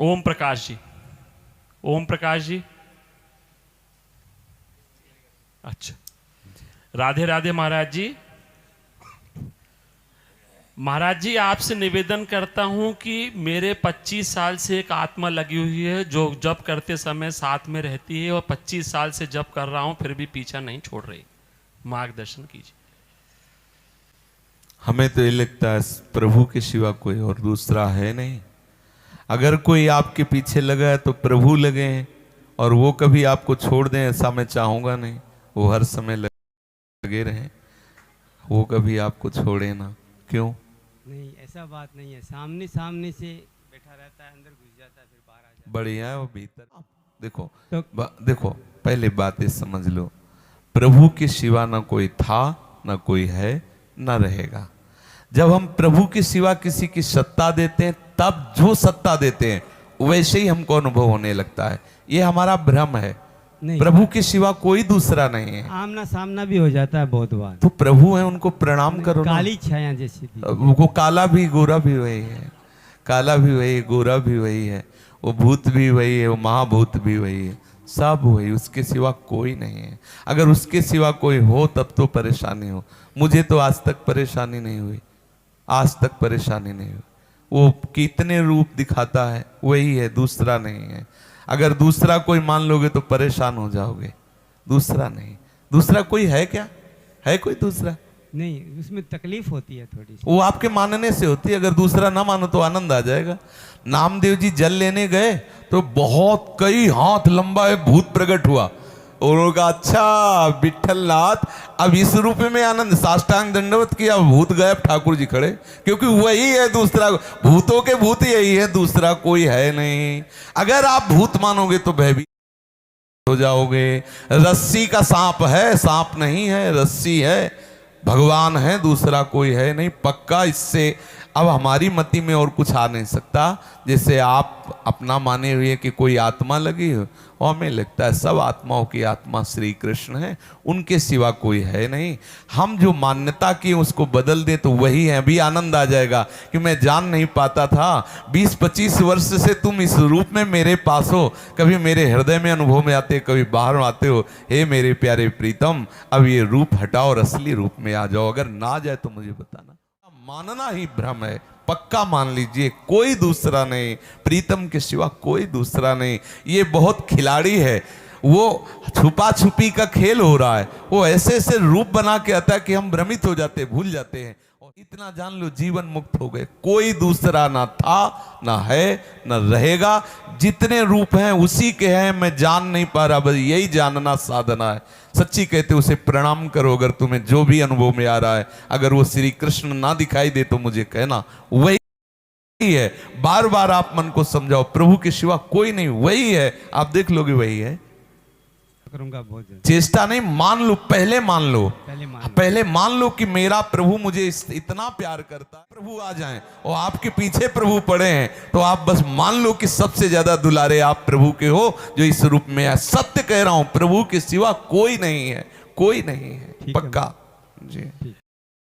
ओम प्रकाश जी, ओम प्रकाश जी। अच्छा, राधे राधे महाराज जी। महाराज जी, आपसे निवेदन करता हूं कि मेरे 25 साल से एक आत्मा लगी हुई है जो जप करते समय साथ में रहती है, और 25 साल से जप कर रहा हूं फिर भी पीछा नहीं छोड़ रही। मार्गदर्शन कीजिए। हमें तो ये लगता है प्रभु के सिवा कोई और दूसरा है नहीं। अगर कोई आपके पीछे लगा है तो प्रभु लगे हैं, और वो कभी आपको छोड़ दें ऐसा मैं चाहूंगा नहीं। वो हर समय लगे रहें, वो कभी आपको छोड़े ना। क्यों? नहीं, ऐसा बात नहीं है। सामने सामने से बैठा रहता है, अंदर घुस जाता है, फिर बाहर आ जाता है। बढ़िया है वो भीतर। देखो तो देखो, पहले बात ये समझ लो, प्रभु के सिवा ना कोई था, ना कोई है, ना रहेगा। जब हम प्रभु के सिवा किसी की सत्ता देते हैं, तब जो सत्ता देते हैं वैसे ही हमको अनुभव होने लगता है। ये हमारा भ्रम है। नहीं, प्रभु के सिवा कोई दूसरा नहीं है। आमना सामना भी हो जाता है बहुत बार। तो प्रभु है, उनको प्रणाम करो ना। काली छाया जैसी थी। वो काला भी गोरा भी वही है, काला भी वही, गोरा भी वही है, वो भूत भी वही है, वो महाभूत भी वही है, सब वही, उसके सिवा कोई नहीं है। अगर उसके सिवा कोई हो तब तो परेशानी हो। मुझे तो आज तक परेशानी नहीं हुई, आज तक परेशानी नहीं हुई। वो कितने रूप दिखाता है वही है, दूसरा नहीं है। अगर दूसरा कोई मान लोगे तो परेशान हो जाओगे। दूसरा नहीं। दूसरा कोई है क्या? है कोई दूसरा? नहीं, उसमें तकलीफ होती है थोड़ी सी। वो आपके मानने से होती है। अगर दूसरा ना मानो तो आनंद आ जाएगा। नामदेव जी जल लेने गए तो बहुत कई हाथ लंबा एक भूत प्रकट हुआ, और उन्होंने कहा अच्छा विठल नाथ, अब इस रूप में आनंद। साष्टांग दंडवत किया, भूत गायब, ठाकुर जी खड़े, क्योंकि वही है, दूसरा भूतों के भूत यही है, दूसरा कोई है नहीं। अगर आप भूत मानोगे तो भयभीत हो जाओगे। रस्सी का सांप है, सांप नहीं है, रस्सी है, भगवान है, दूसरा कोई है नहीं, पक्का। इससे अब हमारी मति में और कुछ आ नहीं सकता। जैसे आप अपना माने हुए कि कोई आत्मा लगी हो, और हमें लगता है सब आत्माओं की आत्मा श्री कृष्ण है, उनके सिवा कोई है नहीं। हम जो मान्यता की उसको बदल दें तो वही है। अभी आनंद आ जाएगा कि मैं जान नहीं पाता था, 20-25 वर्ष से तुम इस रूप में मेरे पास हो, कभी मेरे हृदय में अनुभव में आते, कभी बाहर आते हो। हे मेरे प्यारे प्रीतम, अब ये रूप हटाओ और असली रूप में आ जाओ। अगर ना जाए तो मुझे बताना। मानना ही भ्रम है, पक्का मान लीजिए, कोई दूसरा नहीं, प्रीतम के सिवा कोई दूसरा नहीं। ये बहुत खिलाड़ी है, वो छुपा छुपी का खेल हो रहा है। वो ऐसे ऐसे रूप बना के आता है कि हम भ्रमित हो जाते, भूल जाते हैं। और इतना जान लो, जीवन मुक्त हो गए। कोई दूसरा ना था, ना है, ना रहेगा। जितने रूप हैं उसी के हैं, मैं जान नहीं पा रहा, बस यही जानना साधना है। सच्ची कहते उसे प्रणाम करो। अगर तुम्हें जो भी अनुभव में आ रहा है, अगर वो श्री कृष्ण ना दिखाई दे तो मुझे कहना, वही है। बार बार आप मन को समझाओ, प्रभु के सिवा कोई नहीं, वही है। आप देख लोगे वही है। करूंगा बहुत जल्द। चेष्टा नहीं, मान लो, पहले मान लो, पहले मान लो कि मेरा प्रभु मुझे इतना प्यार करता है। प्रभु आ जाएं और आपके पीछे प्रभु पड़े हैं, तो आप बस मान लो कि सबसे ज्यादा दुलारे आप प्रभु के हो, जो इस रूप में है। सत्य कह रहा हूं, प्रभु के सिवा कोई नहीं है, कोई नहीं है, पक्का जी।